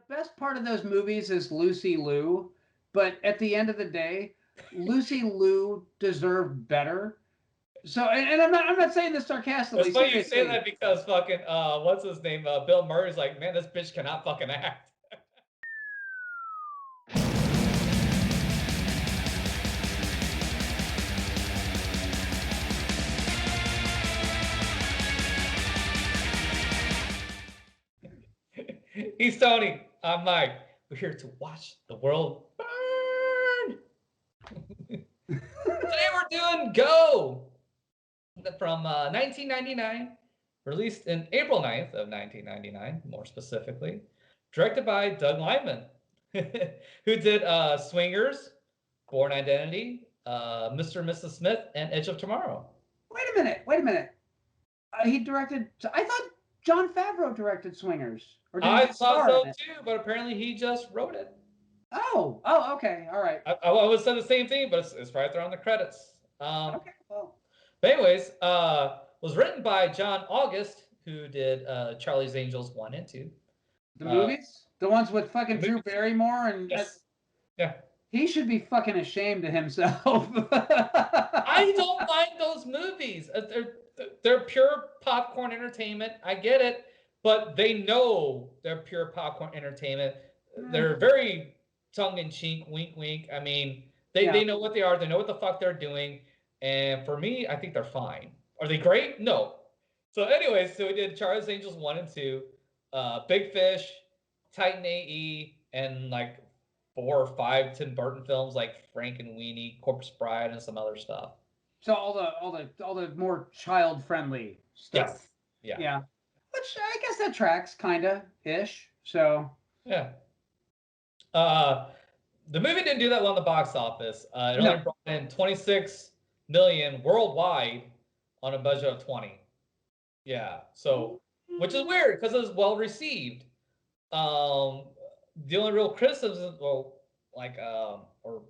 best part of those movies is Lucy Liu, but at the end of the day, Lucy Liu deserved better. So, and I'm not saying this sarcastically. It's funny you say Seriously, that because fucking what's his name? Bill Murray's like, man, this bitch cannot fucking act. He's Tony. I'm Mike. We're here to watch the world burn. Today we're doing Go from 1999, released in April 9th of 1999, more specifically, directed by Doug Liman, who did Swingers, Born Identity, Mr. and Mrs. Smith, and Edge of Tomorrow. Wait a minute. He directed. I thought Jon Favreau directed Swingers, or did he I just thought star so in it? too, but apparently he just wrote it. Oh, okay, all right, I would say the same thing, but it's right there on the credits. okay. Well, But anyways, was written by John August, who did Charlie's Angels 1 and 2. the movies, the ones with fucking Drew Movies. Barrymore, and Yes. Yeah. he should be fucking ashamed of himself. I don't mind those movies. They're pure popcorn entertainment. I get it, but they know they're pure popcorn entertainment. They're very tongue in cheek, wink, wink. I mean, they know what they are. They know what the fuck they're doing. And for me, I think they're fine. Are they great? No. So, anyways, so we did Charlie's Angels 1 and 2, Big Fish, Titan AE, and like 4 or 5 Tim Burton films like Frank and Weenie, Corpse Bride, and some other stuff. So all the more child friendly stuff. Yes. Yeah. Which I guess that tracks kinda ish. So yeah. The movie didn't do that well in the box office. It only brought in 26 million worldwide on a budget of 20. Yeah. So, which is weird because it was well received. The only real criticism, well, like, or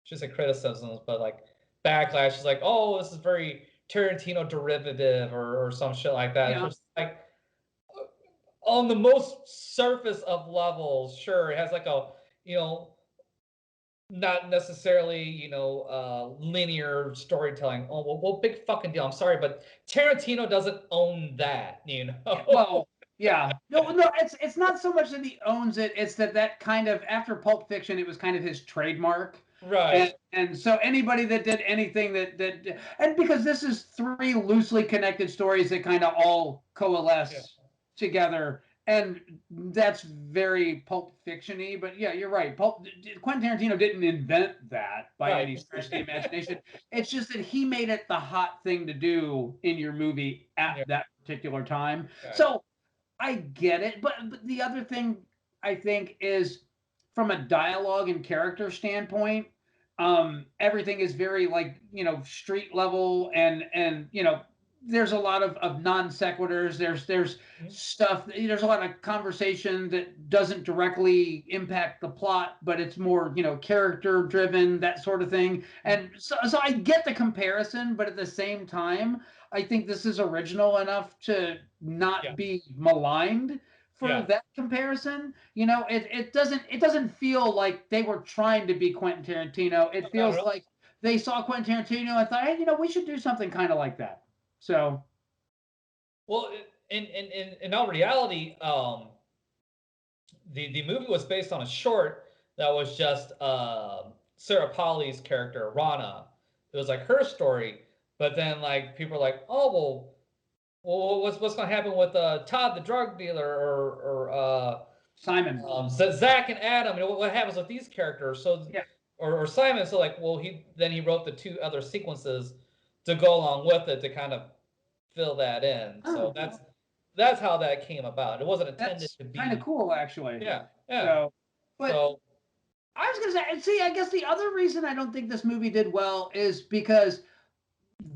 should say criticisms, but like backlash is like, oh, this is very Tarantino derivative or some shit like that. Yeah. It's just like on the most surface of levels, sure, it has like a, not necessarily, linear storytelling. Oh, well, big fucking deal. I'm sorry, but Tarantino doesn't own that, Well, yeah. No, it's not so much that he owns it, it's that kind of, after Pulp Fiction, it was kind of his trademark. Right. And so anybody that did anything and because this is 3 loosely connected stories that kind of all coalesce together, and that's very Pulp Fiction-y, but yeah, you're right. Quentin Tarantino didn't invent that by any stretch of the imagination. It's just that he made it the hot thing to do in your movie at that particular time. Okay. So I get it, but the other thing I think is, from a dialogue and character standpoint, everything is very street level, and there's a lot of non sequiturs. There's stuff. There's a lot of conversation that doesn't directly impact the plot, but it's more character driven, that sort of thing. And so I get the comparison, but at the same time, I think this is original enough to not be maligned for that comparison. It doesn't feel like they were trying to be Quentin Tarantino. It feels like they saw Quentin Tarantino and thought, hey, we should do something kind of like that. So, well, in all reality, the movie was based on a short that was just Sarah Polly's character Rana. It was like her story, but then like people are like, oh well, what's going to happen with Todd the drug dealer or Simon, Zach and Adam? What happens with these characters? So or Simon. So like, well, he wrote the 2 other sequences to go along with it to kind of fill that in. So that's how that came about. It wasn't intended to be kind of cool, actually. Yeah. So, but I was gonna say, I guess the other reason I don't think this movie did well is because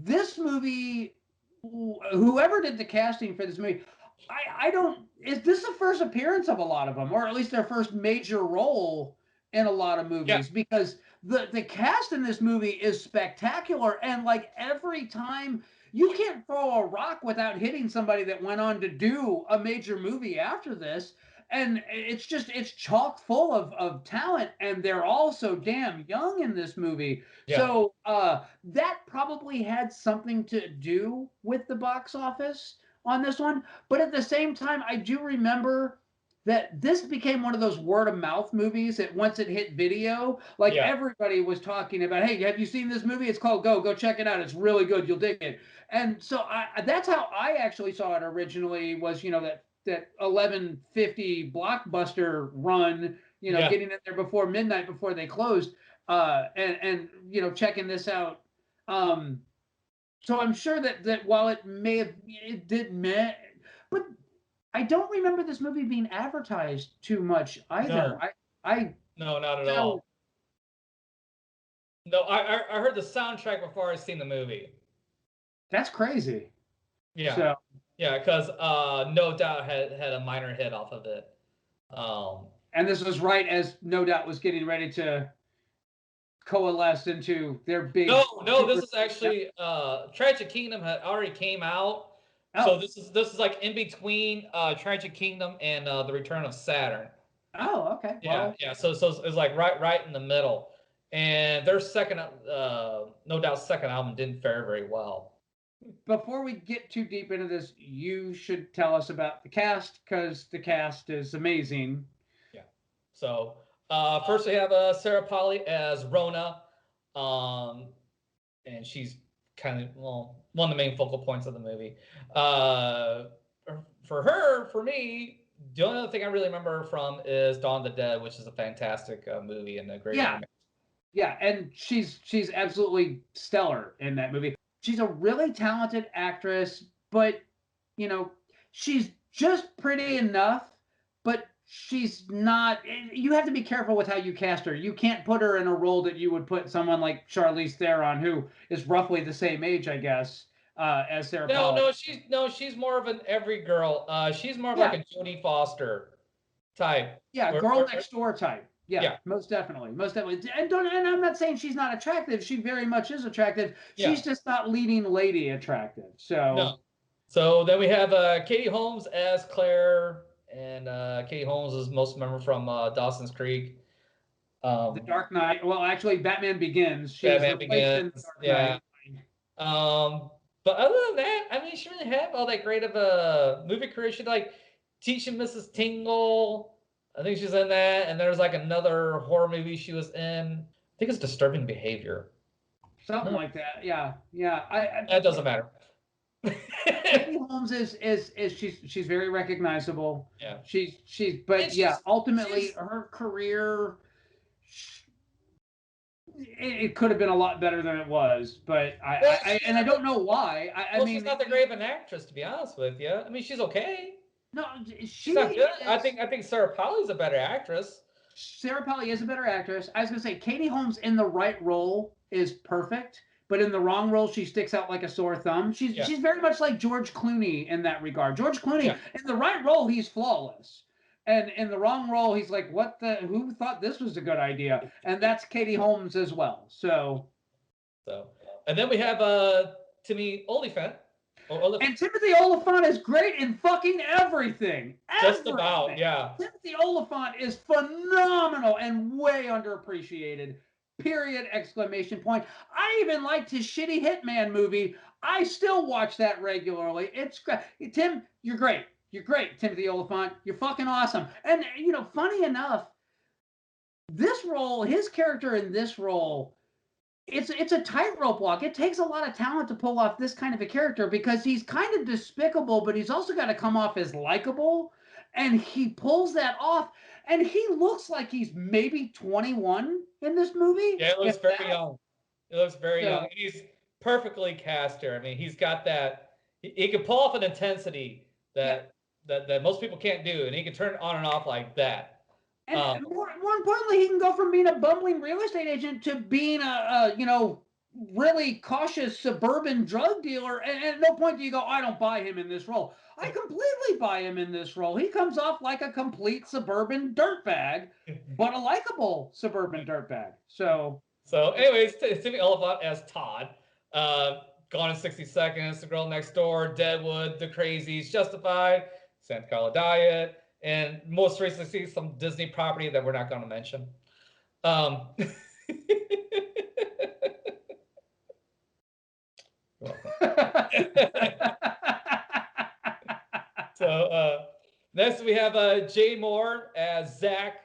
this movie, whoever did the casting for this movie, I don't. Is this the first appearance of a lot of them, or at least their first major role in a lot of movies? Yeah. Because the cast in this movie is spectacular, and like every time, you can't throw a rock without hitting somebody that went on to do a major movie after this. and it's chock full of talent, and they're all so damn young in this movie. Yeah. So that probably had something to do with the box office on this one. But at the same time, I do remember that this became one of those word of mouth movies that once it hit video, like Yeah. everybody was talking about, hey, have you seen this movie? It's called Go check it out. It's really good. You'll dig it. And so that's how I actually saw it originally, was, that 11:50 blockbuster run, Yeah. getting in there before midnight, before they closed, and checking this out. Um, so I'm sure that while it did meh, but I don't remember this movie being advertised too much either. No. I No, not at so all. No, I heard the soundtrack before I seen the movie. that's crazy. Yeah. So, Yeah, because No Doubt had a minor hit off of it. and this was right as No Doubt was getting ready to coalesce into their big no, this super. is actually Tragic Kingdom had already came out. So Oh, this is like in between Tragic Kingdom and The Return of Saturn. oh, okay. Yeah, Well, yeah. So it's like right in the middle. And their second No Doubt second album didn't fare very well. before we get too deep into this, you should tell us about the cast, because the cast is amazing. Yeah. So first we have Sarah Polley as Rona. Um, and she's kind of, well, one of the main focal points of the movie. Uh, for me, the only other thing I really remember her from is Dawn of the Dead, which is a fantastic movie and a great Yeah, remake. yeah, and she's absolutely stellar in that movie. She's a really talented actress, but you know, she's just pretty enough, but she's not. You have to be careful with how you cast her. You can't put her in a role that you would put someone like Charlize Theron, who is roughly the same age, I guess, as Sarah Polley. She's more of an every girl. She's more of like Yeah, a Jodie Foster type. yeah, girl next door type. Yeah, Yeah, most definitely, most definitely. And I'm not saying she's not attractive. She very much is attractive. yeah. She's just not leading lady attractive. No. So So then we have Katie Holmes as Claire, and Katie Holmes is most memorable from Dawson's Creek. the Um, Dark Knight. Well, actually, Batman Begins. She was Batman replaced in the Begins. Dark Yeah. Knight. But other than that, I mean, she didn't have all that great of a movie career. She like Teaching Mrs. Tingle. I think she's in that. And there's like another horror movie she was in. I think it's Disturbing Behavior. Something No, like that. Yeah, yeah. that doesn't matter. Katie Holmes is she's very recognizable. Yeah. She's And but yeah, she's ultimately she's her career, it could have been a lot better than it was. But well, I don't know why. I she's mean, not that great of an actress, to be honest with you. I mean, she's okay. no, She's not good. is. I think Sarah Polley's a better actress. Sarah Polley is a better actress. I was gonna say Katie Holmes in the right role is perfect, but in the wrong role she sticks out like a sore thumb. Yeah. She's very much like George Clooney in that regard. George Clooney Yeah. in the right role he's flawless, and in the wrong role he's like, what the? Who thought this was a good idea? And that's Katie Holmes as well. So. So, and then we have Timmy Olyphant. Or And Timothy Oliphant is great in fucking everything. Just about, Everything. yeah. Timothy Oliphant is phenomenal and way underappreciated. Period! Exclamation point. I even liked his shitty Hitman movie. I still watch that regularly. It's great. Tim, you're great. You're great, Timothy Oliphant. You're fucking awesome. And funny enough, this role, his character in this role, it's a tightrope walk. It takes a lot of talent to pull off this kind of a character, because he's kind of despicable, but he's also got to come off as likable, and he pulls that off. And he looks like he's maybe 21 in this movie. Yeah, it looks If very that. young. It looks very young. So And he's perfectly cast here. I mean, he's got that. He can pull off an intensity yeah, that most people can't do, and he can turn it on and off like that. and more importantly, he can go from being a bumbling real estate agent to being a really cautious suburban drug dealer. And at no point do you go, I don't buy him in this role. I completely buy him in this role. He comes off like a complete suburban dirtbag, but a likable suburban dirtbag. So, anyways, Timmy Oliphant as Todd. Gone in 60 Seconds, The Girl Next Door, Deadwood, The Crazies, Justified, Santa Carla Diet. and most recently some Disney property that we're not going to mention. Um, You're welcome. So next we have Jay Moore as Zach.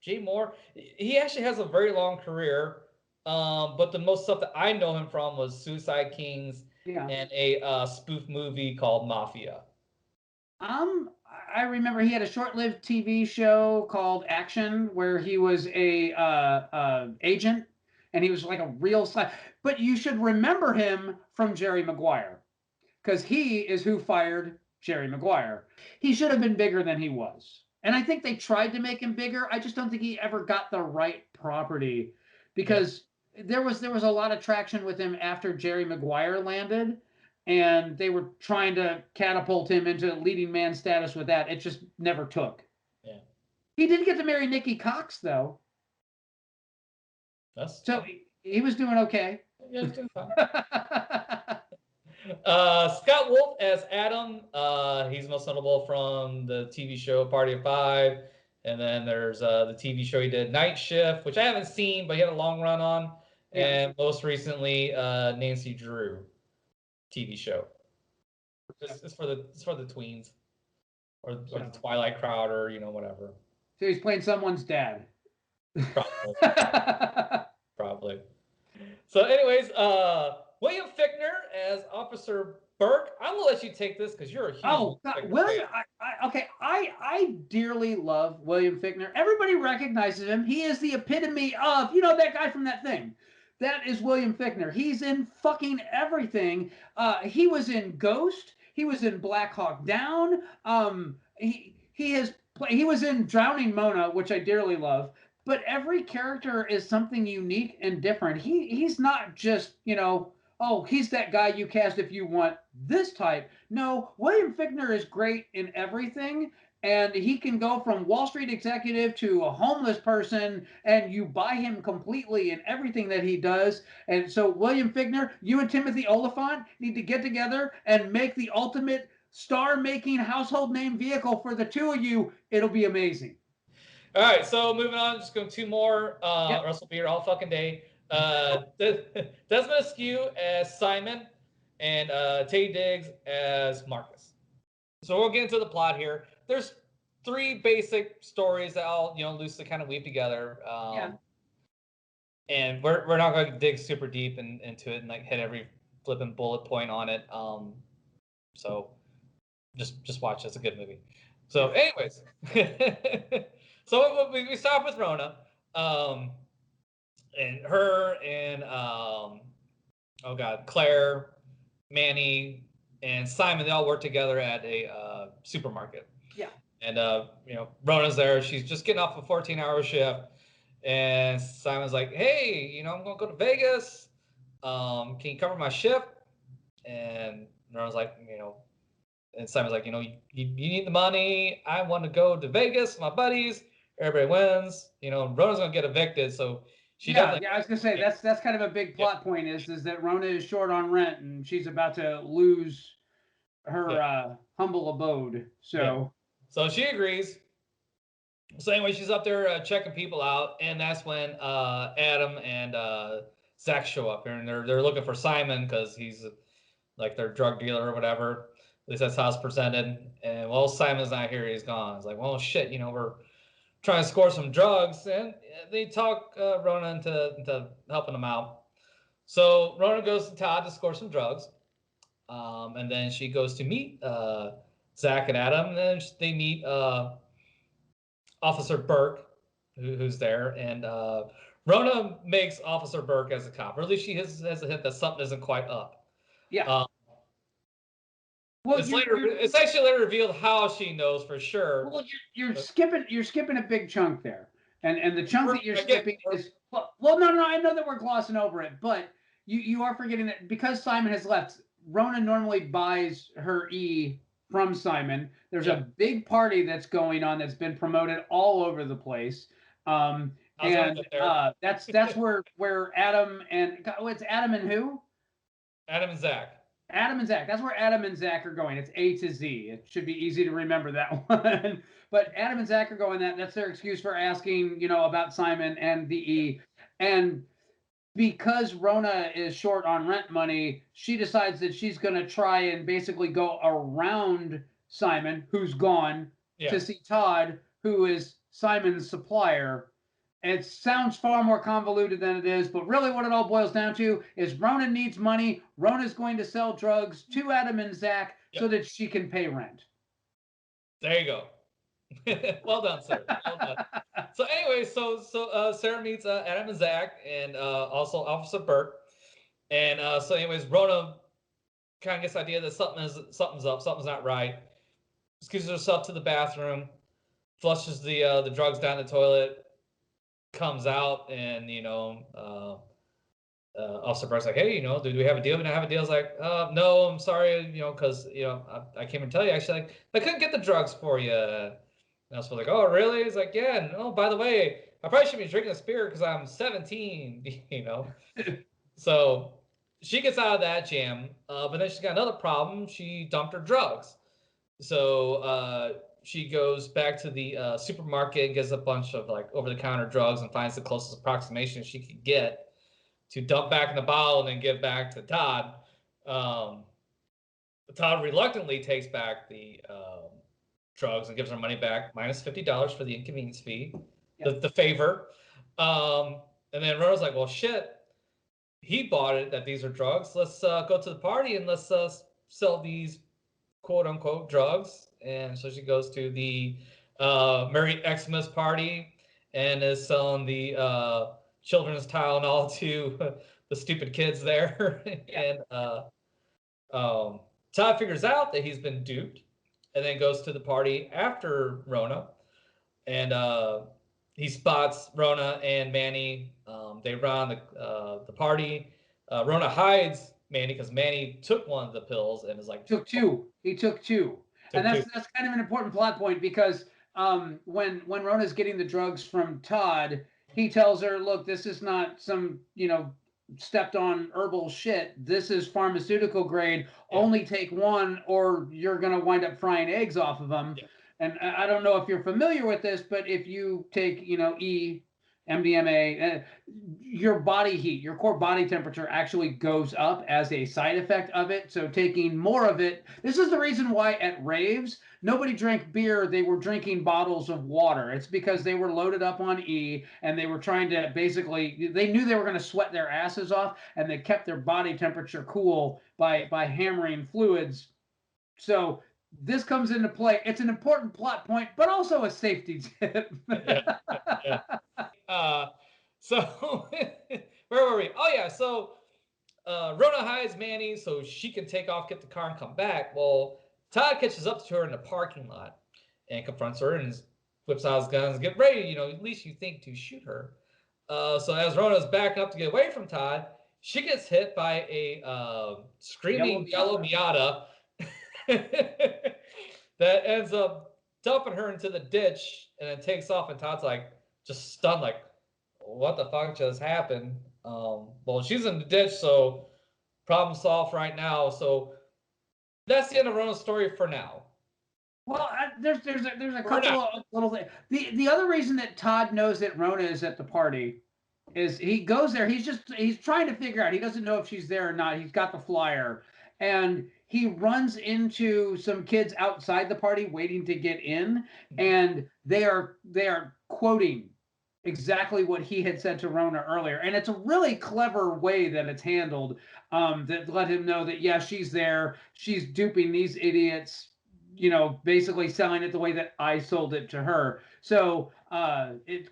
Jay Moore, he actually has a very long career, but the most stuff that I know him from was Suicide Kings Yeah. and a spoof movie called Mafia. Um, I remember he had a short-lived TV show called Action where he was a agent, and he was like a real sly. But you should remember him from Jerry Maguire because he is who fired Jerry Maguire. He should have been bigger than he was, and I think they tried to make him bigger. I just don't think he ever got the right property Yeah. because there was a lot of traction with him after Jerry Maguire landed, and they were trying to catapult him into leading man status with that. It just never took. Yeah. He did get to marry Nikki Cox though, That's so he was doing okay. yeah, he's doing fine. Scott Wolf as Adam. He's most notable from the TV show Party of Five. And then there's the TV show he did, Night Shift, which I haven't seen, but he had a long run on. Yeah. And most recently, Nancy Drew TV show. It's for the tweens or the Twilight crowd or whatever. So he's playing someone's dad. Probably. Probably. So, anyways, William Fichtner as Officer Burke. I'm gonna let you take this because you're a huge God, William. I dearly love William Fichtner. Everybody recognizes him. He is the epitome of that guy from that thing. That is William Fichtner. He's in fucking everything. He was in Ghost. He was in Black Hawk Down. He was in Drowning Mona, which I dearly love. But every character is something unique and different. He's not just oh, he's that guy you cast if you want this type. No, William Fichtner is great in everything, and he can go from Wall Street executive to a homeless person, and you buy him completely in everything that he does. And so, William Fichtner, you and Timothy Oliphant need to get together and make the ultimate star-making household name vehicle for the two of you. It'll be amazing. All right, so moving on, just going two more. Yep. Russell will be here all fucking day. Desmond Askew as Simon, and Tay Diggs as Marcus. So we'll get into the plot here. There's three basic stories that I'll loosely kind of weave together. Yeah. And we're not going to dig super deep into it and like hit every flipping bullet point on it. So just watch. It's a good movie. So, anyways, so we start with Rona, and her and oh god, Claire, Manny, and Simon. They all work together at a supermarket. Yeah. And Rona's there. She's just getting off a 14-hour shift, and Simon's like, "Hey, I'm gonna go to Vegas. Can you cover my shift?" And Rona's like, and Simon's like, you need the money. I want to go to Vegas with my buddies. Everybody wins. Rona's gonna get evicted, so she definitely. Yeah, I was gonna say that's kind of a big plot point is that Rona is short on rent and she's about to lose her humble abode. So so she agrees. So anyway, she's up there checking people out, and that's when Adam and Zach show up here, and they're looking for Simon because he's like their drug dealer or whatever. At least that's how it's presented. And well, Simon's not here; he's gone. It's like, well, shit, we're trying to score some drugs, and they talk Rona into helping them out. So Rona goes to Todd to score some drugs, and then she goes to meet Zach and Adam, and then they meet Officer Burke, who's there, and Rona makes Officer Burke as a cop. Or at least she has a hint that something isn't quite up. yeah. Well, it's actually later revealed how she knows for sure. Well, you're skipping a big chunk there, and the chunk that you're skipping is well, no, I know that we're glossing over it, but you are forgetting that because Simon has left. Rona normally buys her from Simon. There's a big party that's going on that's been promoted all over the place. And that's where Adam and it's Adam and who? Adam and Zach. Adam and Zach. That's where Adam and Zach are going. It's A to Z. It should be easy to remember that one. But Adam and Zach are going. That's their excuse for asking, about Simon and the E. And because Rona is short on rent money, she decides that she's going to try and basically go around Simon, who's gone, to see Todd, who is Simon's supplier. It sounds far more convoluted than it is, but really what it all boils down to is Rona needs money. Rona's going to sell drugs to Adam and Zach so that she can pay rent. There you go. Well done, sir. Well done. So anyway, so Sarah meets Adam and Zach, and also Officer Burke, and so anyways, Rona kind of gets the idea that something's up, something's not right. Excuses herself to the bathroom, flushes the drugs down the toilet, comes out, and Officer Burke's like, hey, do we have a deal? We don't have a deal. It's like, no, I'm sorry, because I came and tell you actually, like, I couldn't get the drugs for you. And I was like, oh, really? He's like, yeah. No, by the way, I probably shouldn't be drinking this beer because I'm 17. So she gets out of that jam, but then she's got another problem. She dumped her drugs. So she goes back to the supermarket and gets a bunch of like over-the-counter drugs and finds the closest approximation she could get to dump back in the bottle and then give back to Todd. Todd reluctantly takes back the drugs and gives her money back, minus $50 for the inconvenience fee, the favor. And then Rona's like, well, shit, he bought it that these are drugs. Let's go to the party and let's sell these quote unquote drugs. And so she goes to the Merry Xmas party and is selling the children's Tylenol to the stupid kids there. And Todd figures out that he's been duped and then goes to the party after Rona. And he spots Rona and Manny. They run the party. Rona hides Manny because Manny took one of the pills and is like, took two. He took two. And that's kind of an important plot point because when Rona's getting the drugs from Todd, he tells her, look, this is not some, stepped on herbal shit. This is pharmaceutical grade. Only take one or you're going to wind up frying eggs off of them. And I don't know if you're familiar with this, but if you take, MDMA, your body heat, your core body temperature actually goes up as a side effect of it. So taking more of it, this is the reason why at raves, nobody drank beer. They were drinking bottles of water. It's because they were loaded up on E and they were trying to basically, they knew they were going to sweat their asses off and they kept their body temperature cool by hammering fluids. So this comes into play. It's an important plot point, but also a safety tip. So where were we? Oh yeah, so Rona hides Manny so she can take off, get the car, and come back. Well, Todd catches up to her in the parking lot and confronts her and whips out his guns and get ready. At least you think to shoot her. So as Rona's backing up to get away from Todd, she gets hit by a screaming yellow Miata that ends up dumping her into the ditch and then takes off. And Todd's like just stunned, like, what the fuck just happened? Well, she's in the ditch, so problem solved right now. So that's the end of Rona's story for now. Well, there's a couple of little things. The other reason that Todd knows that Rona is at the party is he goes there. He's trying to figure out. He doesn't know if she's there or not. He's got the flyer, and he runs into some kids outside the party waiting to get in, and they are quoting exactly what he had said to Rona earlier. And it's a really clever way that it's handled, that let him know that, yeah, she's there. She's duping these idiots, basically selling it the way that I sold it to her. So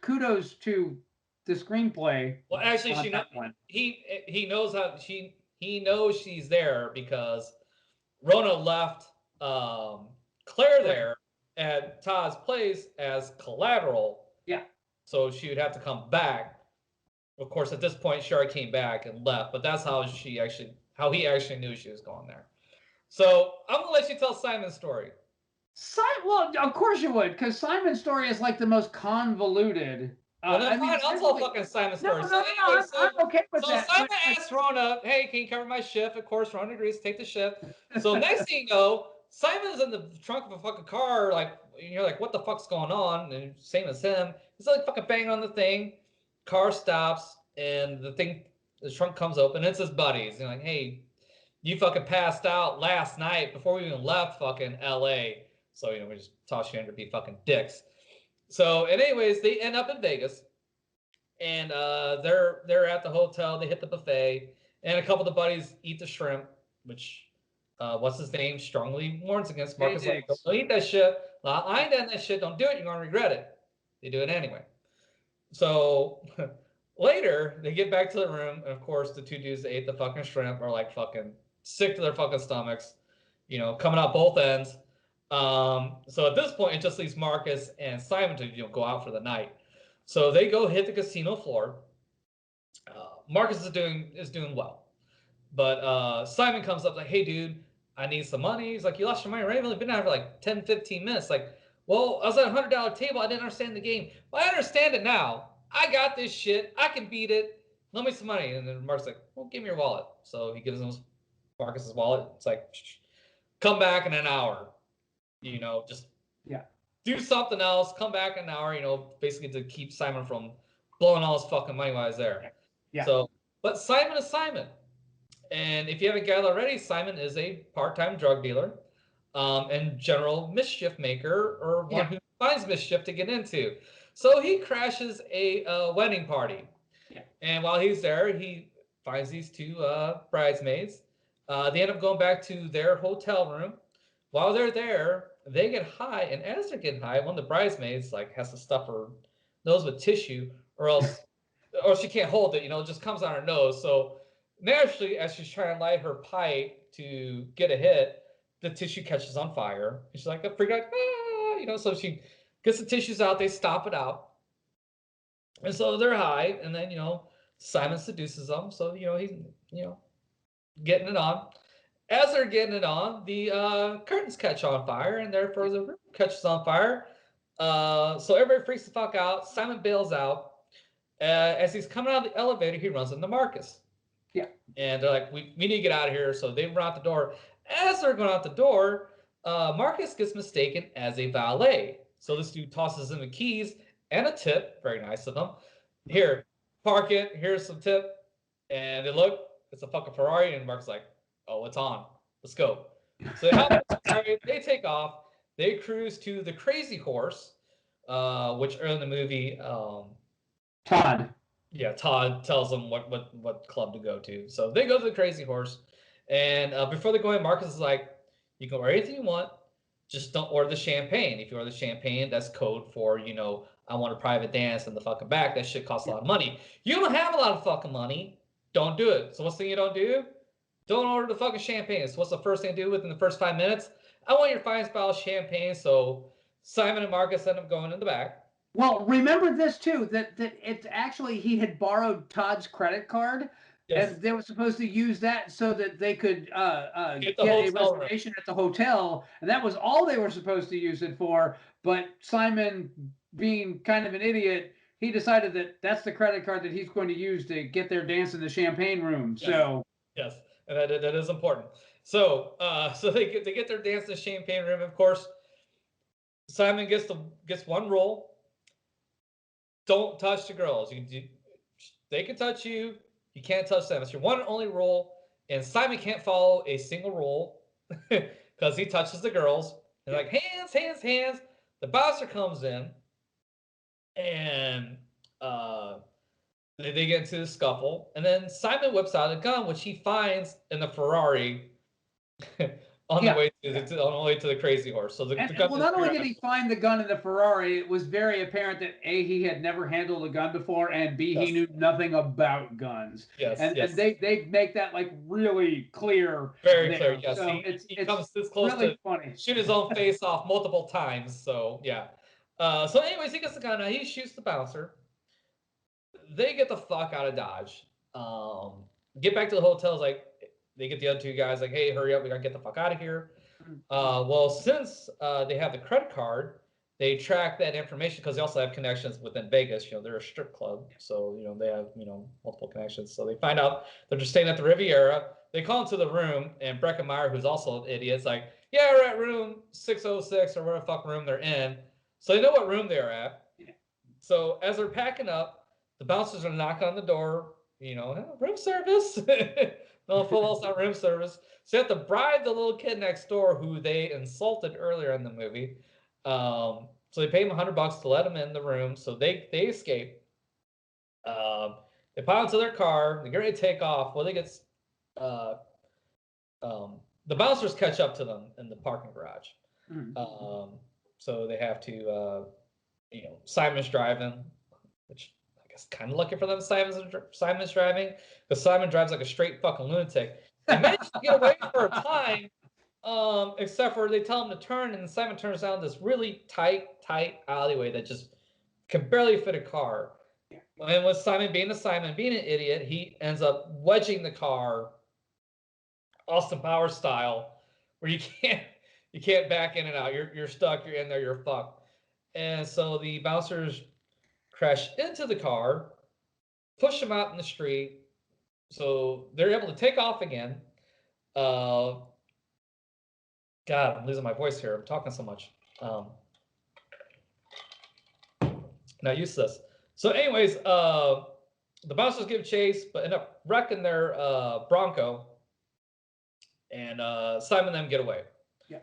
kudos to the screenplay. Well, actually, he knows how he knows she's there because Rona left Claire there at Todd's place as collateral. Yeah. So she would have to come back. Of course, at this point, Sherry came back and left, but that's how he actually knew she was going there. So I'm gonna let you tell Simon's story. Well, of course you would, because Simon's story is like the most convoluted Well, then I mean, fine. I'll tell essentially, fucking Simon's no, story. no, So no, no. anyway, I'm okay with so that. Simon But like, asks Rona, "Hey, can you cover my shift?" Of course, Rona agrees to take the shift. So next thing you know, Simon's in the trunk of a fucking car, like you're like, "What the fuck's going on?" And same as him, he's like fucking banging on the thing. Car stops, and the trunk comes open. And it's his buddies. You're like, "Hey, you fucking passed out last night before we even left fucking L.A." So we just toss you under to be fucking dicks. So, and anyways, they end up in Vegas, and they're at the hotel. They hit the buffet, and a couple of the buddies eat the shrimp, which what's his name strongly warns against. Jay Marcus like, Diggs. don't eat that shit. I ain't done that shit. Don't do it. You're gonna regret it. They do it anyway. So later they get back to the room, and of course the two dudes that ate the fucking shrimp are like fucking sick to their fucking stomachs, coming out both ends. So at this point, it just leaves Marcus and Simon to go out for the night. So they go hit the casino floor. Marcus is doing well, but Simon comes up like, "Hey, dude, I need some money." He's like, "You lost your money, right? I've only been out for like 10, 15 minutes." Like, well, I was at $100 table. I didn't understand the game. Well, I understand it now. I got this shit. I can beat it. Lend me some money. And then Mark's like, "Well, give me your wallet." So he gives him Marcus's wallet. It's like, come back in an hour. Just Yeah. do something else. Come back in an hour. Basically to keep Simon from blowing all his fucking money while he's there. Yeah. So, but Simon is Simon. And if you haven't gathered already, Simon is a part-time drug dealer, and general mischief maker, or one who finds mischief to get into. So he crashes a wedding party. Yeah. And while he's there, he finds these two bridesmaids. They end up going back to their hotel room. While they're there, they get high, and as they're getting high, one of the bridesmaids has to stuff her nose with tissue, or she can't hold it. It just comes on her nose. So naturally, as she's trying to light her pipe to get a hit, the tissue catches on fire. And she's like, a freak out, ah. So she gets the tissues out. They stop it out, and so they're high. And then Simon seduces them. So he's getting it on. As they're getting it on, the curtains catch on fire, and therefore the room catches on fire. So everybody freaks the fuck out. Simon bails out. As he's coming out of the elevator, he runs into Marcus. Yeah. And they're like, we need to get out of here. So they run out the door. As they're going out the door, Marcus gets mistaken as a valet. So this dude tosses him the keys and a tip. Very nice of him. Here, park it. Here's some tip. And they look, it's a fucking Ferrari. And Marcus is like, oh, it's on. Let's go. So they hop in the Ferrari. They take off. They cruise to the Crazy Horse, which early in the movie, Todd. yeah, Todd tells them what club to go to. So they go to the Crazy Horse, and before they go in, Marcus is like, "You can order anything you want, just don't order the champagne. If you order the champagne, that's code for I want a private dance in the fucking back. That shit costs a lot of money. You don't have a lot of fucking money. Don't do it. So what's the thing you don't do? Don't order the fucking champagne. So what's the first thing to do within the first 5 minutes? I want your finest bottle of champagne." So Simon and Marcus end up going in the back. Well, remember this too, that it's actually he had borrowed Todd's credit card, Yes. and they were supposed to use that so that they could Get get a hotel room. reservation at the hotel, and that was all they were supposed to use it for. But Simon, being kind of an idiot, he decided that that's the credit card that he's going to use to get their dance in the champagne room. Yes. So Yes, and that is important. So so they get their dance in the champagne room. Of course, Simon gets one rule: don't touch the girls. They can touch you. You can't touch them. It's your one and only rule. And Simon can't follow a single rule because he touches the girls. They're like, hands, hands, hands. The bouncer comes in, and they get into the scuffle. And then Simon whips out a gun, which he finds in the Ferrari on the way to the Crazy Horse. So the gun well, not only did he find the gun in the Ferrari, it was very apparent that A, he had never handled a gun before, and B, he knew nothing about guns. Yes, and yes. they make that like really clear. Very clear. Yes, so he comes this close really to funny. shoot his own face off multiple times. So yeah. So anyways, he gets the gun out. He shoots the bouncer. They get the fuck out of Dodge. Get back to the hotels. Like they get the other two guys. Like, hey, hurry up! We gotta get the fuck out of here. Well, since they have the credit card, they track that information because they also have connections within Vegas. They're a strip club, so they have multiple connections. So they find out they're just staying at the Riviera. They call into the room, and Breckenmeyer, who's also an idiot, is like, "Yeah, we're at room 606 or whatever fuck room they're in." So they know what room they're at. So as they're packing up, the bouncers are knocking on the door. Room service. No, full not room service. So they have to bribe the little kid next door who they insulted earlier in the movie. So they pay him $100 to let him in the room. So they escape. They pile into their car. They get ready to take off. Well, they get uh, the bouncers catch up to them in the parking garage. So they have to, Simon's driving, which I guess kind of lucky for them. Simon's driving because Simon drives like a straight fucking lunatic. They managed to get away for a time. Except for they tell him to turn, and Simon turns down this really tight alleyway that just can barely fit a car. And with Simon being an idiot, he ends up wedging the car, Austin Powers style, where you can't back in and out. You're stuck. You're in there. You're fucked. And so the bouncers crash into the car, push him out in the street. So they're able to take off again. God, I'm losing my voice here. I'm talking so much. Not used to this. So, anyways, the bouncers give chase, but end up wrecking their Bronco, and Simon and them get away. Yeah.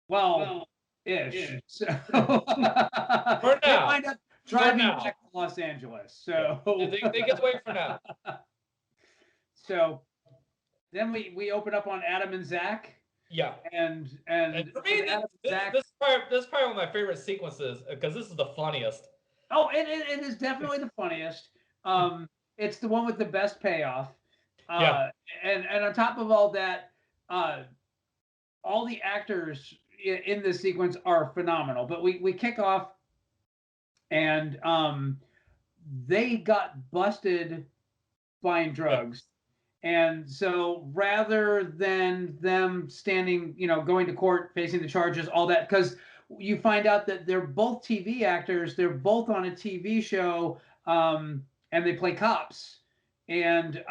Well, ish. So for they now, wind up driving back to Los Angeles. So they get away for now. So then we open up on Adam and Zach. Yeah, and for me, this is probably one of my favorite sequences because this is the funniest. Oh, it is definitely the funniest. It's the one with the best payoff. Yeah. And on top of all that, all the actors in this sequence are phenomenal. But we kick off, and they got busted buying drugs. And so rather than them standing, going to court, facing the charges, all that, because you find out that they're both TV actors, they're both on a TV show, and they play cops. And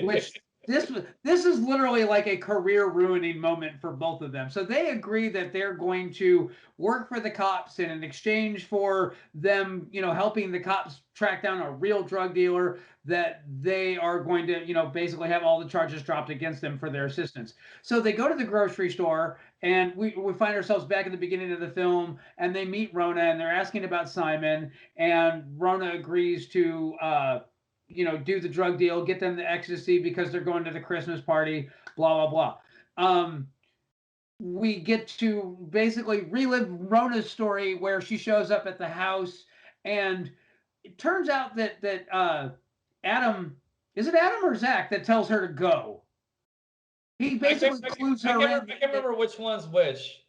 which this is literally like a career ruining moment for both of them. So they agree that they're going to work for the cops, and in exchange for them, helping the cops track down a real drug dealer, that they are going to, basically have all the charges dropped against them for their assistance. So they go to the grocery store, and we find ourselves back at the beginning of the film, and they meet Rona, and they're asking about Simon, and Rona agrees to do the drug deal, get them the ecstasy because they're going to the Christmas party, blah, blah, blah. We get to basically relive Rona's story where she shows up at the house, and it turns out that Adam, is it Adam or Zach that tells her to go? He basically clues her in. I can't remember which one's which.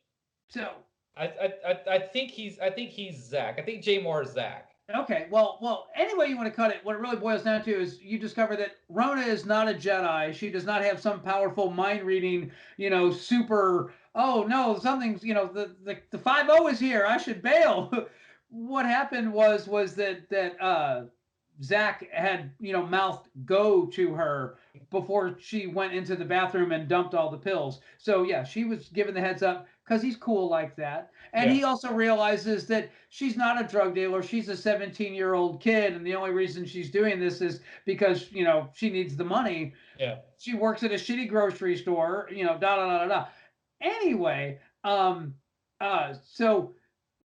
So I think he's Zach. I think Jay Moore is Zach. Okay, well, any way you want to cut it, what it really boils down to is you discover that Rona is not a Jedi. She does not have some powerful mind reading, super. Oh no, something's, the 5-0 is here. I should bail. What happened was that Zach had, mouthed go to her before she went into the bathroom and dumped all the pills. So yeah, she was given the heads up because he's cool like that. And he also realizes that she's not a drug dealer. She's a 17-year-old kid. And the only reason she's doing this is because, she needs the money. Yeah. She works at a shitty grocery store, da da da da da. Anyway, so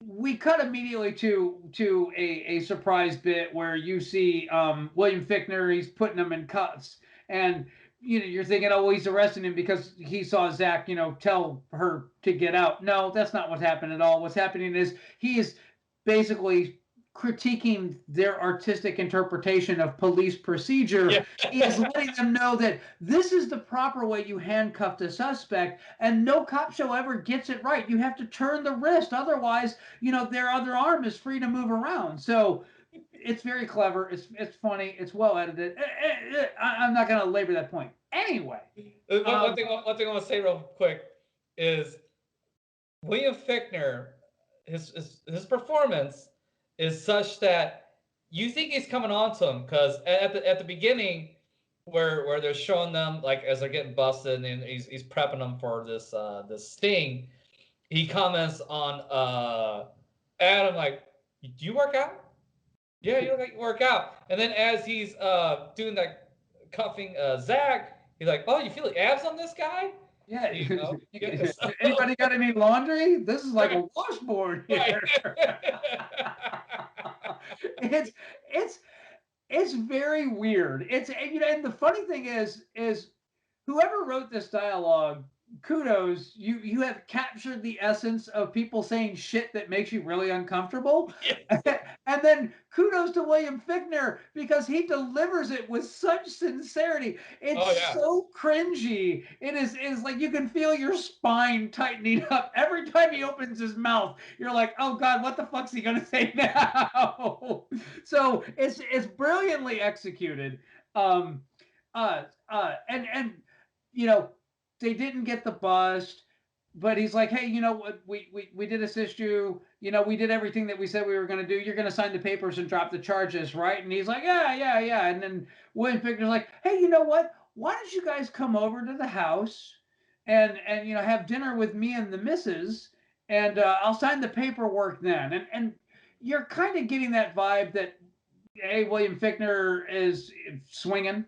we cut immediately to a surprise bit where you see William Fichtner. He's putting him in cuffs, and you're thinking, oh, well, he's arresting him because he saw Zach, tell her to get out. No, that's not what happened at all. What's happening is he is basically critiquing their artistic interpretation of police procedure. Yeah. He is letting them know that this is the proper way you handcuff a suspect, and no cop show ever gets it right. You have to turn the wrist, otherwise, their other arm is free to move around. So it's very clever. It's funny. It's well edited. I'm not going to labor that point. Anyway, one thing I want to say real quick is William Fichtner, his performance is such that you think he's coming on to him because at the beginning where they're showing them like as they're getting busted and he's prepping them for this sting, he comments on Adam like, "Do you work out? Yeah, you look like you work out." And then as he's doing that cuffing Zach, he's like, "Oh, you feel like abs on this guy?" Yeah. You know, yeah, so, Anybody got any laundry? This is like right, a washboard right. here. it's it's it's very weird. It's and the funny thing is whoever wrote this dialogue, kudos, you have captured the essence of people saying shit that makes you really uncomfortable. Yes. And then kudos to William Fichtner because he delivers it with such sincerity. It's Oh yeah. so cringy. It is like you can feel your spine tightening up every time he opens his mouth. You're like, oh God, what the fuck's he gonna say now? So it's brilliantly executed. Um, and you know, they didn't get the bust, but he's like, hey, you know what? We did assist you. You know, we did everything that we said we were going to do. You're going to sign the papers and drop the charges, right? And he's like, yeah, yeah, yeah. And then William Fichtner's like, hey, you know what? Why don't you guys come over to the house and have dinner with me and the missus, and I'll sign the paperwork then. And you're kind of getting that vibe that hey, William Fichtner is swinging.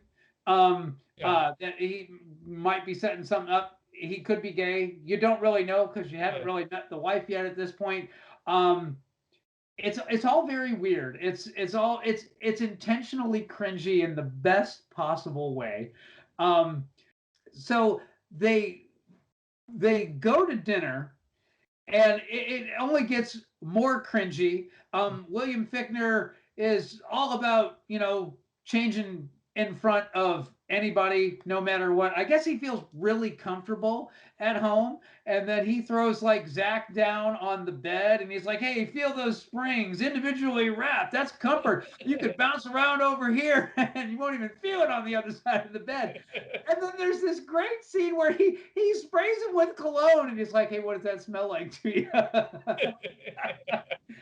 Yeah. That he might be setting something up. He could be gay. You don't really know because you haven't Yeah. really met the wife yet at this point. Um, it's all very weird. It's intentionally cringy in the best possible way. Um, so they they go to dinner and it only gets more cringy. William Fichtner is all about changing in front of anybody, no matter what. I guess he feels really comfortable at home, and then he throws like Zach down on the bed, and he's like, "Hey, feel those springs individually wrapped. That's comfort. You could bounce around over here, and you won't even feel it on the other side of the bed." And then there's this great scene where he sprays him with cologne and he's like, hey, what does that smell like to you?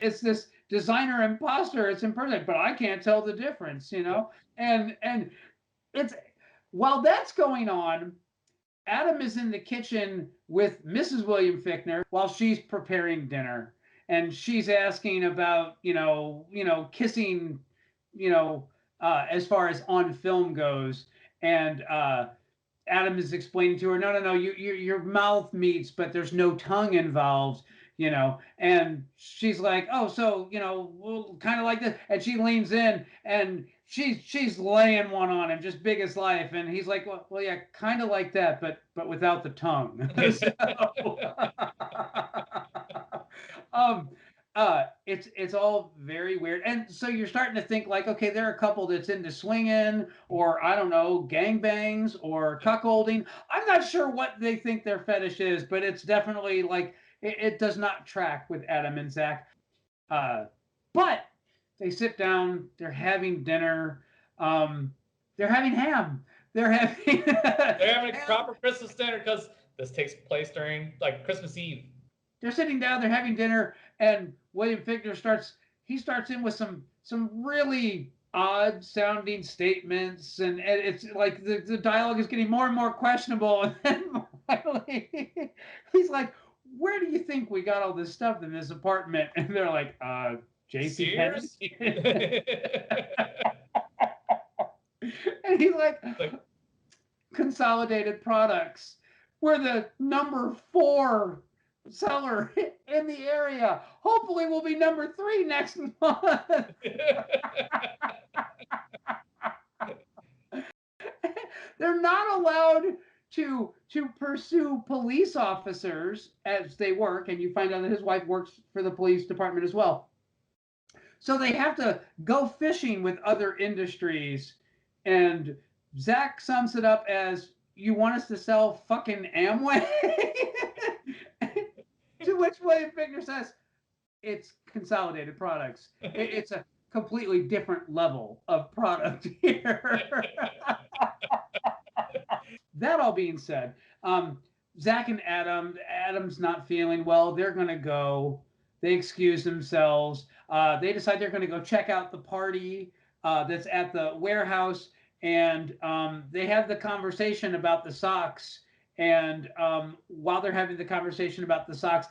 It's this designer imposter. It's imperfect, but I can't tell the difference, you Yeah. know? And it's while that's going on, Adam is in the kitchen with Mrs. William Fichtner while she's preparing dinner. And she's asking about, kissing, as far as on film goes. And Adam is explaining to her, no, no, no, your mouth meets, but there's no tongue involved, And she's like, oh, so well, kind of like this, and she leans in and she's laying one on him, just big as life, and he's like, well yeah, kind of like that, but without the tongue. So, um, it's all very weird, and so you're starting to think like, okay, they're a couple that's into swinging, or I don't know, gangbangs or cuckolding. I'm not sure what they think their fetish is, but it's definitely like it does not track with Adam and Zach. Uh, but they sit down, they're having dinner, um, they're having ham, they're having They're having a ham. proper Christmas dinner because this takes place during like Christmas Eve. They're sitting down, they're having dinner, and William Fichtner starts in with some really odd sounding statements, and it's like the dialogue is getting more and more questionable, and then finally he's like, where do you think we got all this stuff in this apartment? And they're like, JC Penney. Sears. And he's like, Like Consolidated Products. We're the number 4 seller in the area. Hopefully, we'll be number 3 next month. They're not allowed to pursue police officers as they work, and you find out that his wife works for the police department as well. So they have to go fishing with other industries. And Zach sums it up as, you want us to sell fucking Amway? To which William Fichtner says, it's Consolidated Products. It's a completely different level of product here. That all being said, Zach and Adam's not feeling well. They're going to go. They excuse themselves. They decide they're going to go check out the party that's at the warehouse. And they have the conversation about the socks. And while they're having the conversation about the socks,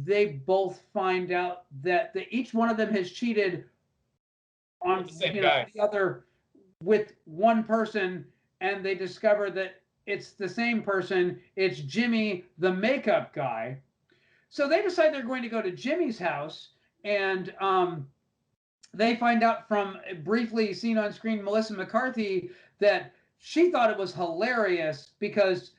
they both find out that each one of them has cheated With on the same guy. the other with one person, and they discover that it's the same person. It's Jimmy, the makeup guy. So they decide they're going to go to Jimmy's house, and they find out from briefly seen on screen Melissa McCarthy that she thought it was hilarious because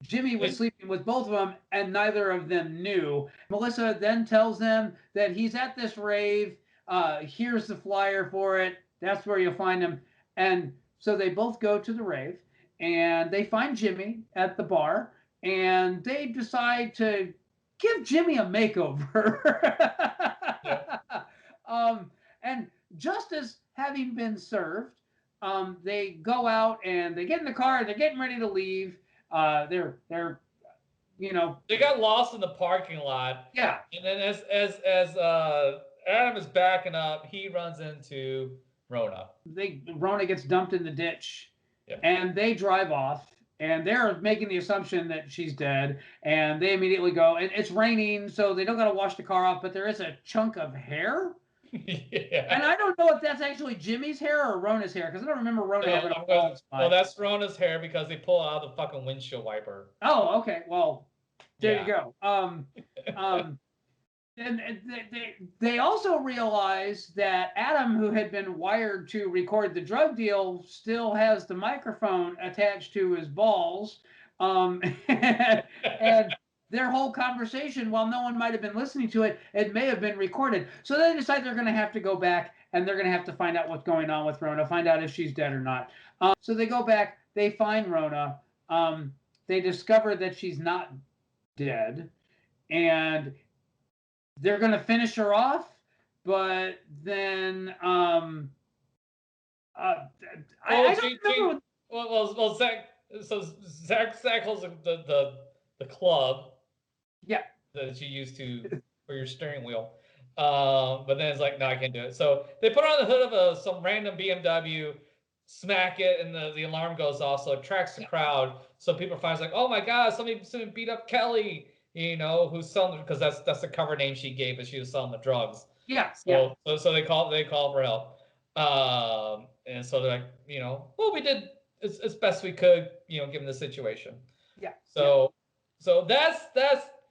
Jimmy was sleeping with both of them and neither of them knew. Melissa then tells them that he's at this rave. Here's the flyer for it. That's where you'll find him. And so they both go to the rave and they find Jimmy at the bar and they decide to give Jimmy a makeover. Yeah. And just as having been served, they go out and they get in the car. They're getting ready to leave. They're They got lost in the parking lot. Yeah. And then as Adam is backing up, he runs into Rona. Rona gets dumped in the ditch, Yeah. and they drive off. And they're making the assumption that she's dead, and they immediately go. And it's raining, so they don't got to wash the car off. But there is a chunk of hair. Yeah. And I don't know if that's actually Jimmy's hair or Rona's hair because I don't remember Rona having a bald spot. Well, that's Rona's hair because they pull out the fucking windshield wiper. Oh, okay. Well, there you Yeah. go. And they also realize that Adam, who had been wired to record the drug deal, still has the microphone attached to his balls. And their whole conversation, while no one might have been listening to it, it may have been recorded. So they decide they're going to have to go back and they're going to have to find out what's going on with Rona, find out if she's dead or not. So they go back, they find Rona. They discover that she's not dead. And they're going to finish her off, but then I don't remember. Well, Zach. So Zach holds the club. Yeah. That you used to for your steering wheel. But then it's like, no, I can't do it. So they put on the hood of some random BMW, smack it, and the alarm goes off. So it attracts the crowd. So people find like, oh my god, somebody beat up Kelly. Who's selling, because that's the cover name she gave as she was selling the drugs. Yeah. So they call for help. And so they're like, well, we did as best we could, given the situation. Yeah. So that's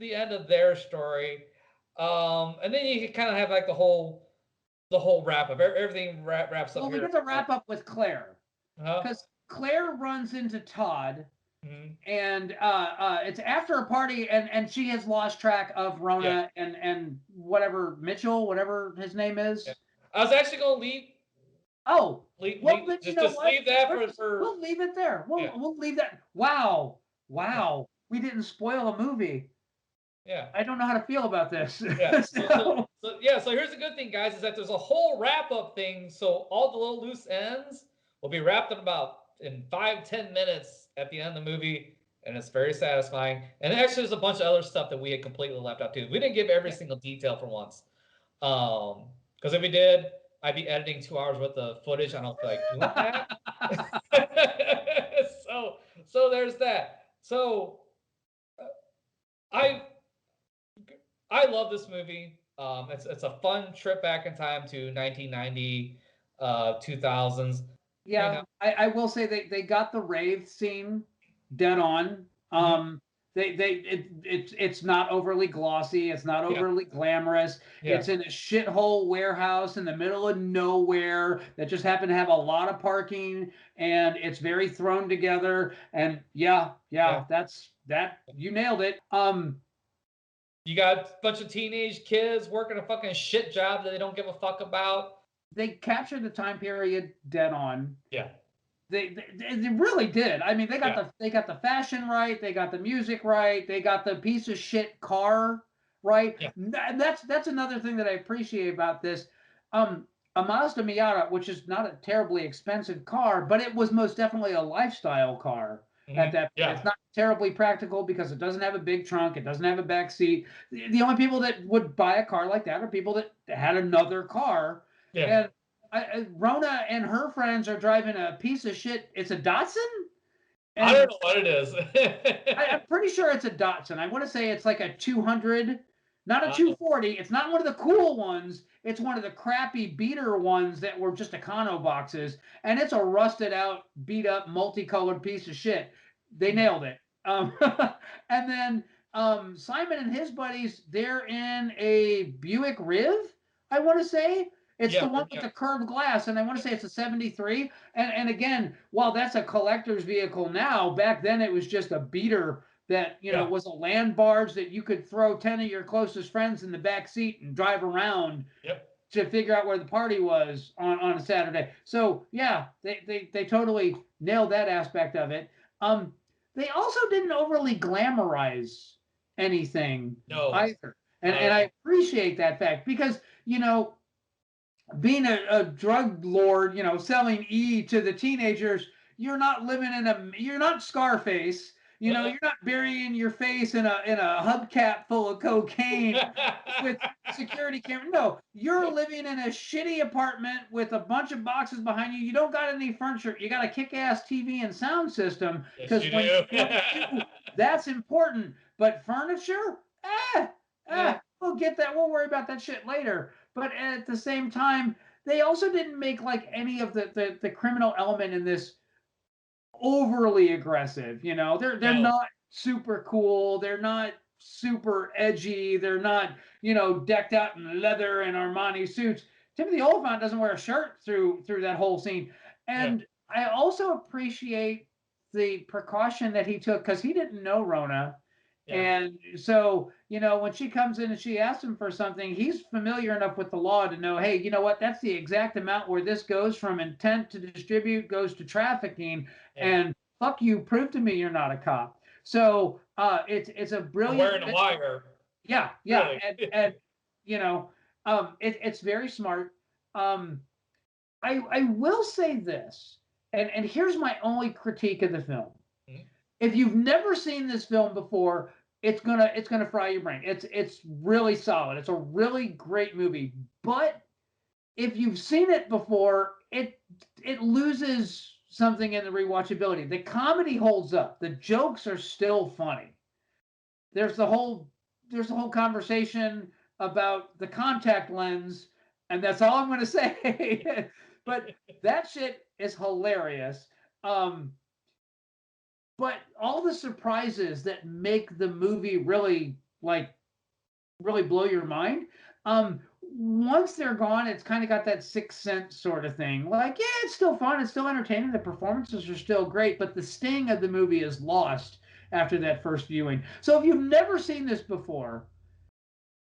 the end of their story. And then you kind of have like the whole wrap up. Everything wraps up. Well, we get to wrap up with Claire because Claire runs into Todd. Mm-hmm. And it's after a party, and she has lost track of Rona and whatever Mitchell, whatever his name is. Yeah. I was actually going to leave. Oh, leave that for. We'll leave it there. We'll leave that. Wow. We didn't spoil a movie. Yeah. I don't know how to feel about this. Yeah. So here's the good thing, guys, is that there's a whole wrap up thing. So all the little loose ends will be wrapped in 5-10 minutes at the end of the movie, and it's very satisfying. And actually, there's a bunch of other stuff that we had completely left out too. We didn't give every single detail for once, because if we did, I'd be editing 2 hours worth of footage. I don't feel like doing that. So there's that. So I love this movie. It's a fun trip back in time to 1990, 2000s. Yeah, I will say they got the rave scene dead on. It's not overly glossy. It's not overly glamorous. Yeah. It's in a shithole warehouse in the middle of nowhere that just happened to have a lot of parking, and it's very thrown together. And that's that. You nailed it. You got a bunch of teenage kids working a fucking shit job that they don't give a fuck about. They captured the time period dead on. Yeah. They really did. I mean, they got the fashion right, they got the music right, they got the piece of shit car right. Yeah. That's another thing that I appreciate about this. A Mazda Miata, which is not a terribly expensive car, but it was most definitely a lifestyle car. at that point. It's Yeah. not terribly practical because it doesn't have a big trunk, it doesn't have a back seat. The only people that would buy a car like that are people that had another car. Yeah. And Rona and her friends are driving a piece of shit. It's a Datsun, I don't and know what it is. I'm pretty sure it's a Datsun. I want to say it's like a 200, not a Uh, 240. It's not one of the cool ones. It's one of the crappy beater ones that were just Econo boxes, and it's a rusted out, beat up, multicolored piece of shit. They nailed it. And then Simon and his buddies, they're in a Buick Riv. I want to say it's the yeah, one with yeah, the curved glass, and I want to say it's a '73. And again, while that's a collector's vehicle now, back then it was just a beater that yeah, was a land barge that you could throw 10 of your closest friends in the back seat and drive around yep, to figure out where the party was on a Saturday. So yeah, they totally nailed that aspect of it. Um, they also didn't overly glamorize anything no, either. not And at I all. appreciate that fact because, being a drug lord, selling E to the teenagers, you're not Scarface. Uh, You're not burying your face in a hubcap full of cocaine with security camera. No, you're living in a shitty apartment with a bunch of boxes behind you. You don't got any furniture. You got a kick-ass TV and sound system yes, because you when do. you do, that's important. But furniture, eh, Yeah, we'll get that. We'll worry about that shit later. But at the same time, they also didn't make like any of the criminal element in this overly aggressive. They're no, not super cool. They're not super edgy. They're not decked out in leather and Armani suits. Timothy Olyphant doesn't wear a shirt through that whole scene, yeah, and I also appreciate the precaution that he took because he didn't know Rona. yeah, And so, when she comes in and she asks him for something, he's familiar enough with the law to know, hey, you know what? That's the exact amount where this goes from intent to distribute, goes to trafficking, yeah. and fuck you, prove to me you're not a cop. So it's a For brilliant, wearing a wire, yeah, yeah, really. and it's very smart. Um, I will say this, and here's my only critique of the film. Mhm. If you've never seen this film before, it's gonna fry your brain. It's really solid. It's a really great movie. But if you've seen it before, it loses something in the rewatchability. The comedy holds up. The jokes are still funny. There's the whole there's the whole conversation about the contact lens, and that's all I'm going to say. But that shit is hilarious. Um, but all the surprises that make the movie really blow your mind. Once they're gone, it's kind of got that Sixth Sense sort of thing. Like, yeah, it's still fun, it's still entertaining, the performances are still great, but the sting of the movie is lost after that first viewing. So if you've never seen this before,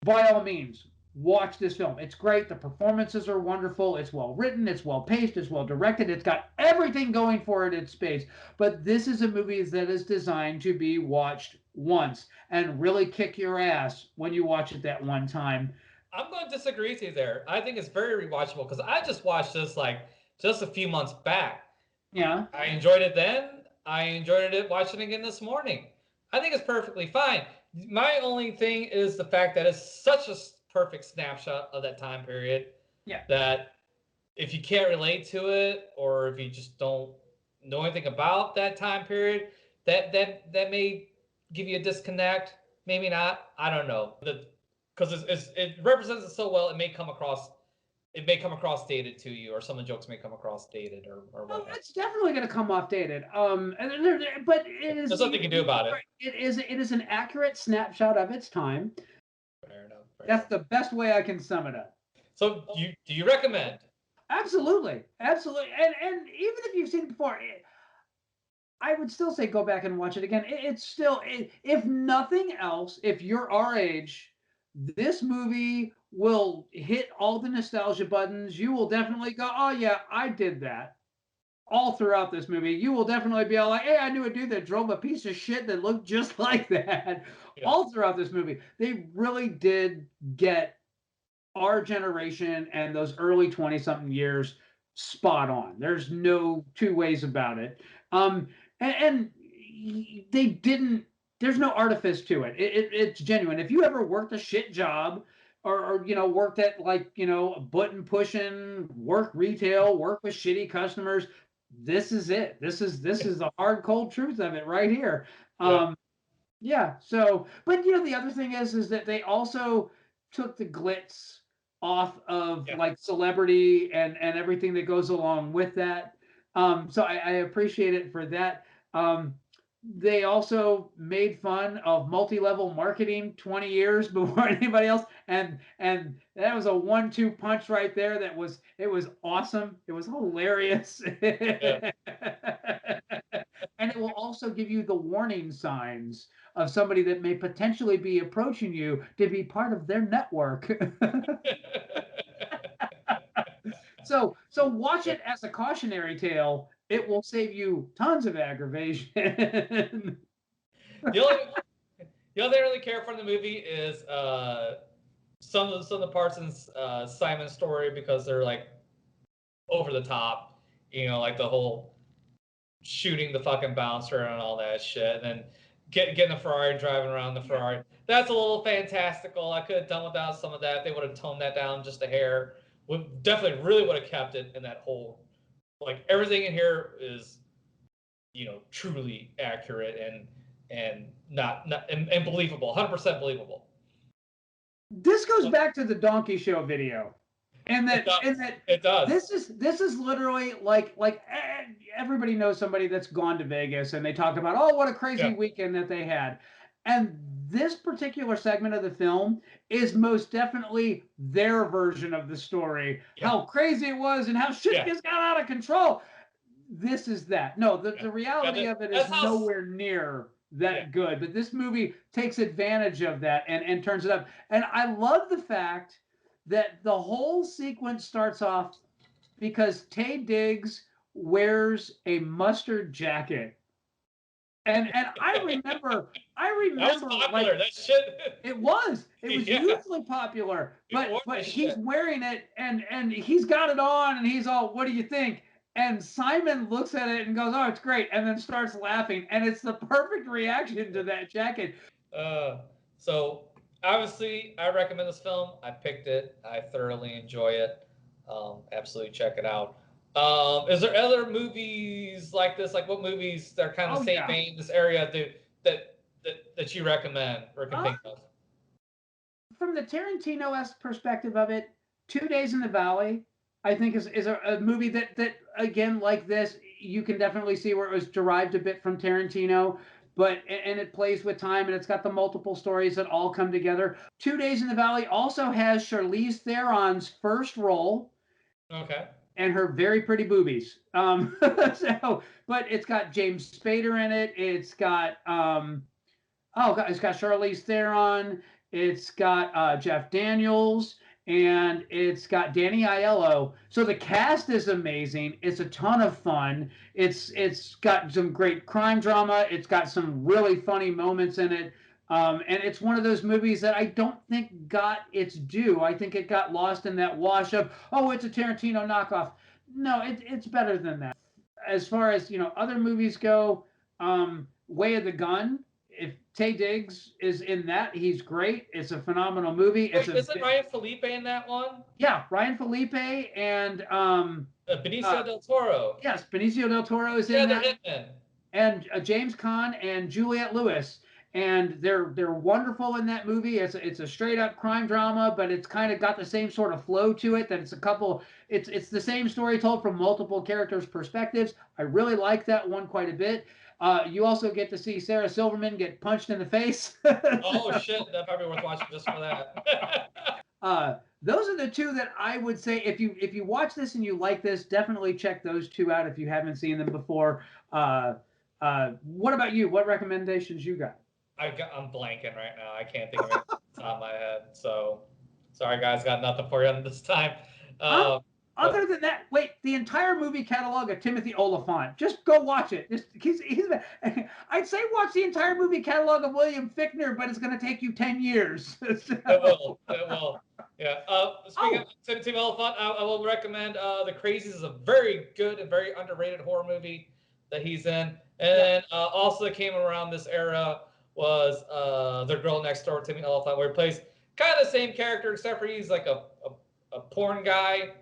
by all means, watch this film. It's great. The performances are wonderful. It's well written. It's well paced. It's well directed. It's got everything going for it in space. But this is a movie that is designed to be watched once and really kick your ass when you watch it that one time. I'm going to disagree with you there. I think it's very rewatchable because I just watched this like just a few months back. Yeah. I enjoyed it then. I enjoyed it watching it again this morning. I think it's perfectly fine. My only thing is the fact that it's such a perfect snapshot of that time period Yeah. that if you can't relate to it or if you just don't know anything about that time period, that may give you a disconnect. Maybe not. I don't know. Because it represents it so well, it may come across dated to you, or some of the jokes may come across dated or Oh, whatnot. it's definitely going to come off dated. But There's nothing you can do about it. it is an accurate snapshot of its time. Fair enough. Fair That's enough. the best way I can sum it up. So, do you recommend? Absolutely, absolutely, and even if you've seen it before, I would still say go back and watch it again. It's still, if nothing else, if you're our age, this movie will hit all the nostalgia buttons. You will definitely go, oh yeah, I did that. All throughout this movie, you will definitely be all like, hey, I knew a dude that drove a piece of shit that looked just like that. Yeah. All throughout this movie, they really did get our generation and those early 20 something years spot on. There's no two ways about it. And they didn't. There's no artifice to it. It's genuine. If you ever worked a shit job, or worked at like button pushing, work retail, work with shitty customers, this is it. This is the hard cold truth of it right here. Yeah. Yeah. So, but the other thing is that they also took the glitz off of Yeah. like celebrity and everything that goes along with that. So I appreciate it for that. They also made fun of multi-level marketing 20 years before anybody else, and that was a 1-2 punch right there. It was awesome. It was hilarious. Yeah. And it will also give you the warning signs of somebody that may potentially be approaching you to be part of their network. So watch it as a cautionary tale. It will save you tons of aggravation. The only the only thing I really care for in the movie is some of the parts in Simon's story because they're like over the top, like the whole shooting the fucking bouncer and all that shit, and then getting the Ferrari and driving around the Ferrari. That's a little fantastical. I could have done without some of that. They would have toned that down just a hair. Would definitely really would have kept it in that whole, like everything in here is, truly accurate and not and believable, 100% believable. This goes back to the Donkey Show video, and It does. that It does. this is literally like everybody knows somebody that's gone to Vegas, and they talk about, oh, what a crazy weekend that they had, and this particular segment of the film is most definitely their version of the story, how crazy it was and how shit just got out of control. This is that. No, the reality of it is nowhere near that good. But this movie takes advantage of that and turns it up. And I love the fact that the whole sequence starts off because Taye Diggs wears a mustard jacket. And I remember that was popular. like that shit. it was hugely popular. But he's wearing it and he's got it on and he's all, what do you think? And Simon looks at it and goes, oh, it's great, and then starts laughing, and it's the perfect reaction to that jacket. So obviously, I recommend this film. I picked it. I thoroughly enjoy it. Absolutely check it out. Is there other movies like this? Like what movies that are kind of same vein, this area that you recommend or can think of? From the Tarantino-esque perspective of it, 2 Days in the Valley, I think is a movie that again, like this, you can definitely see where it was derived a bit from Tarantino, but and it plays with time and it's got the multiple stories that all come together. 2 Days in the Valley also has Charlize Theron's first role. Okay. And her very pretty boobies. But it's got James Spader in it. It's got it's got Charlize Theron. It's got Jeff Daniels, and it's got Danny Aiello. So the cast is amazing. It's a ton of fun. It's got some great crime drama. It's got some really funny moments in it. And it's one of those movies that I don't think got its due. I think it got lost in that wash of, oh, it's a Tarantino knockoff. No, it's better than that. As far as other movies go, Way of the Gun. If Taye Diggs is in that, he's great. It's a phenomenal movie. Wait, isn't Ryan Felipe in that one? Yeah, Ryan Felipe and Benicio del Toro. Yes, Benicio del Toro is in that. Hitman. And James Caan and Juliette Lewis, and they're wonderful in that movie. It's a straight up crime drama, but it's kind of got the same sort of flow to it. That it's a couple. It's the same story told from multiple characters' perspectives. I really like that one quite a bit. You also get to see Sarah Silverman get punched in the face. Oh shit! That's probably worth watching just for that. Those are the two that I would say if you watch this and you like this, definitely check those two out if you haven't seen them before. What about you? What recommendations you got? I'm blanking right now. I can't think of it top of my head. So sorry, guys, got nothing for you this time. Other than that, wait, the entire movie catalog of Timothy Olyphant. Just go watch it. I'd say watch the entire movie catalog of William Fichtner, but it's going to take you 10 years. So. It will. Yeah. Speaking of Timothy Olyphant, I will recommend The Crazies is a very good and very underrated horror movie that he's in. And then also that came around this era was The Girl Next Door, Timmy Elephant, where he plays kind of the same character, except for he's like a porn guy.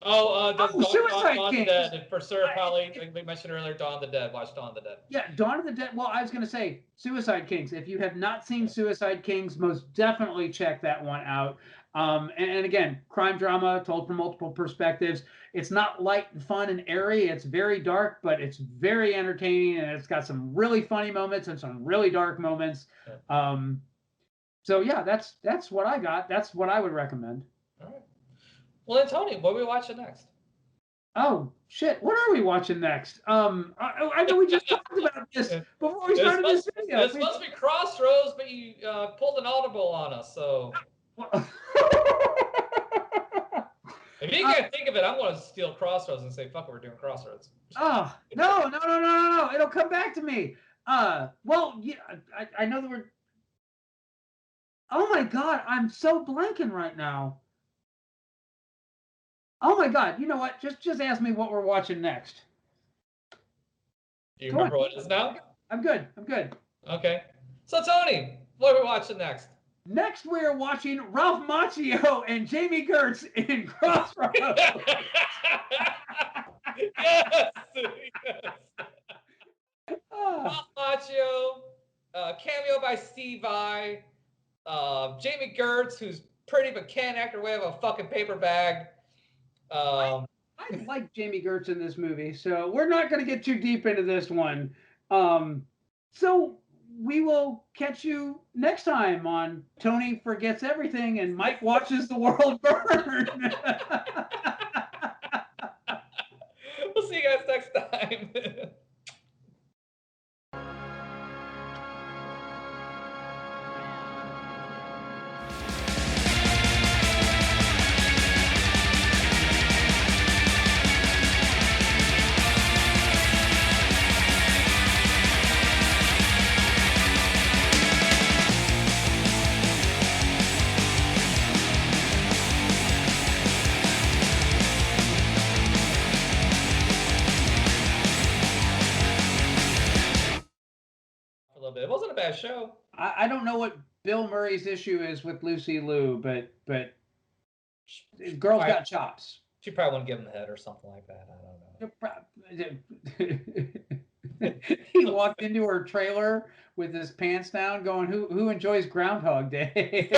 Suicide Dawn of the Kings. Dead. For Sir, probably, like we mentioned earlier, Dawn of the Dead. Watch Dawn of the Dead. Yeah, Dawn of the Dead. Well, I was going to say Suicide Kings. If you have not seen Suicide Kings, most definitely check that one out. And again, crime drama told from multiple perspectives. It's not light and fun and airy. It's very dark, but it's very entertaining, and it's got some really funny moments and some really dark moments. So yeah, that's what I got. That's what I would recommend. All right. Well, then, Tony, what are we watching next? Oh shit! What are we watching next? I know we just talked about this before we started this video. This must be Crossroads, but you pulled an audible on us. So if you can't think of it, I'm going to steal Crossroads and say, "Fuck it, we're doing Crossroads." Oh no! It'll come back to me. Well, yeah, I know that we're. Oh my god, I'm so blanking right now. Oh my god, you know what? Just ask me what we're watching next. Do you remember what it is now? I'm good. Okay. So Tony, what are we watching next? Next, we are watching Ralph Macchio and Jamie Gertz in Crossroads. Yes. Ralph Macchio, cameo by Steve Vai, Jamie Gertz, who's pretty but can't act her way out of a fucking paper bag. I like Jamie Gertz in this movie, so we're not going to get too deep into this one. So we will catch you next time on Tony Forgets Everything and Mike Watches the World Burn. We'll see you guys next time. It wasn't a bad show. I don't know what Bill Murray's issue is with Lucy Liu, but girl's got chops. She probably wouldn't give him the head or something like that. I don't know. He walked into her trailer with his pants down, going, "Who enjoys Groundhog Day?"